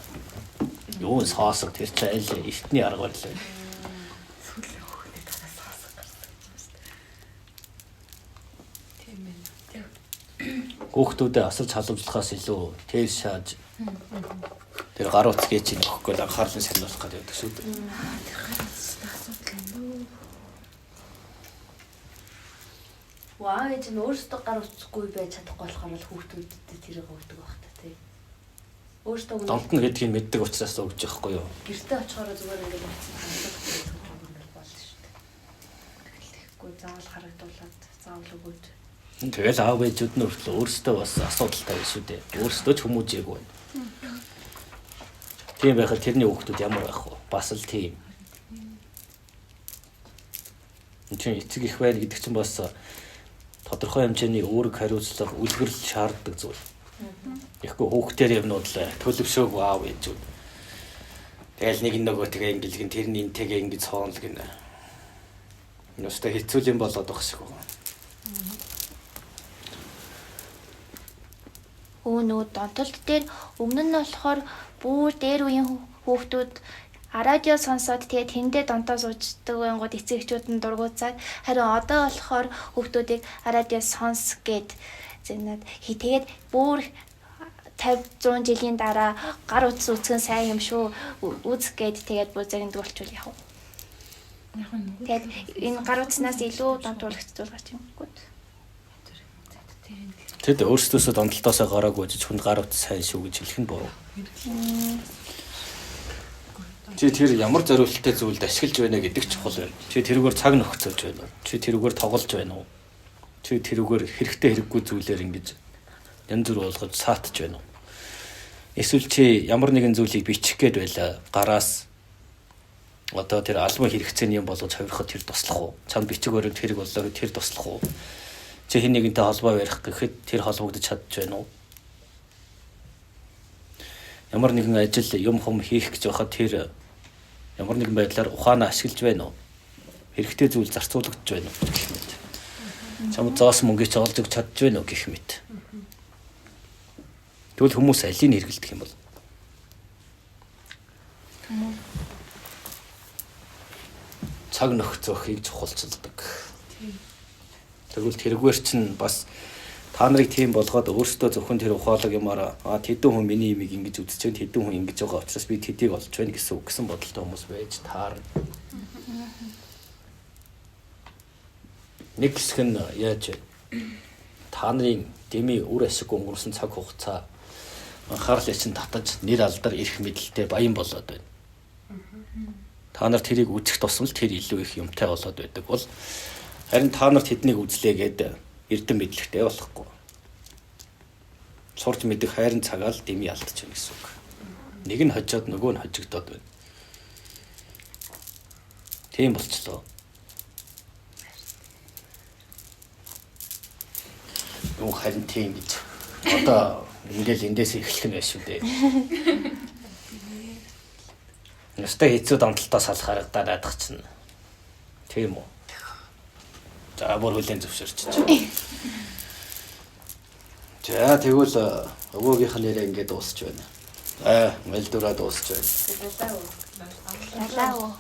Юу саасаг тэр чинь айл эртний арга байлаа. тийм байна. Хүүхдүүдэд асарч халамжлахаас илүү тэр шааж тэр гар утасгээ чинь өгөхгүй анхаарлаа сонирхох гэдэг байдаг шүү дээ. Ваа ээж нь өөрсдөө гар утсахгүй байж чадахгүй болохоор л хүүхдүүдэд тэрийг өгдөг байх та тий. Өөрсдөө Домт нь гэдгийг мэддэг учраас өгч яахгүй юу? гэртээ очихоор зүгээр ингээд утсан ханддаг болно шүү дээ. Тэгэхгүй заавал харагдуулаад заавал өгөөд. Тэгэл аав ээжүүд нь өөрсдөө бас асуудалтай байх шүү дээ. Өөрсдөө ч хүмүүжээг байна. Тийм байхад тэрний хүүхдүүд ямар байх вэ? Бас л тийм. Энд чинь эцэг их байна гэдэг чинь бас тодорхой хэмжээний үүрэг хариуцлага үлгэрл шаарддаг зүйл. Тэгэхгүй хүүхдээр юмнууд л төлөвшөөгүй аав ээжүүд. Тэгэл нэг нөгөө тэгээ ингэлгэн тэрний интэйгээ ингэж хоонл гинэ. Нүстэ хэцүү юм болоод байх шиг байна. Нөгөө донтолт дээр өмнө нь болохоор бүр дээр үеийн хүүхдүүд радио сонсоод тэгээд тэндээ донтоо суучдаг байнгут эцэгчүүд нь дургуцаад харин одоо болохоор хүүхдүүдийг радио сонс гэд зэнэд тэгээд бүр 50 100 жилийн дараа гар утас үүсгэн сайн юм шүү үзэх гээд тэгээд бүр загиндаг болчихвол яах вэ? Тэгээд энэ гар утаснаас илүү донтуулагчдуулах юм гээд. Тэд өөрсдөөсөө дондолтоосоо гараагүй гэж хүнд гар утас сайн шүү гэж хэлэх нь буруу. Чи тэр ямар зориулттай зүйлд ашиглаж байна гэдэг ч чухал байна. Чи тэрүүгээр цаг нөхцөлж байна уу? Чи тэрүүгээр тоглож байна уу? Чи тэрүүгээр хэрэгтэй хэрэггүй зүйлээр ингэж янз бүр болгож саатж байна уу? Эсвэл чи ямар нэгэн зүйлийг бичих гээд байла гараас одоо тэр албан хэрэгцээний юм болгож хувирахад тэр туслах уу? Чанд бичиг баримт хэрэг боллоо гэд тэр туслах уу? Чи хэн нэгэнтэй холбоо барих гэхэд тэр холбогдож чадж байна уу? Ямар нэгэн ажил юм хум хийх гэж байхад тэр ямар нэгэн байдлаар ухаанаа ашиглаж байна уу? Хэрэгтэй зүйл зарцуулагдж байна уу гэх мэт. Чамд зоос мөнгөч олж өгч чадж байна уу гэх мэт. Тэгвэл хүмүүс алийг хэрэгэлдэх юм бол цаг нөхцөхийг чухалчилдаг. Тэгвэл тэргээр чинь бас та нарыг тийм болгоод өөрсдөө зөвхөн тэр ухаалаг юмараа тэдэн хүн миний имийг ингэж үзэж байна, тэдэн хүн ингэж байгаа учраас би тэдийг олж байна гэсэн үг гэсэн бодолтой хүмүүс байж таарна. Нэг хэсэг нь яаж та нарын дэмий үр ашиг өнгөрсөн цаг хугацаа анхаарлыг чинь татаж нэр алдар ирэх мэдлэлтэй баян болоод байна. Та нар тэрийг үзэх тусмал тэр илүү их юмтай болоод байдаг бол харин та нар тэднийг үзлээгээд эрдэм мэдлэгтэй болохгүй. Сурч мэдэх хайрын цагаал дэмий алдчих юм гэсэн үг. Нэг нь хожоод нөгөө нь хожигдоод байна. Тийм болчлоо. Юу харин тийм гэж. Одоо ингээл эндээс эхлэх нь байш шүү дээ. Нэстэ хэцүү донтолтоо салах харагдаад адах чинь. Тийм үү? За бүр хүлэн зөвшөөрч. За тэгвэл өвөөгийнх нь нэрээ ингээд дуусч байна. Мэлдүраа дуусч байна. Ялаа уу.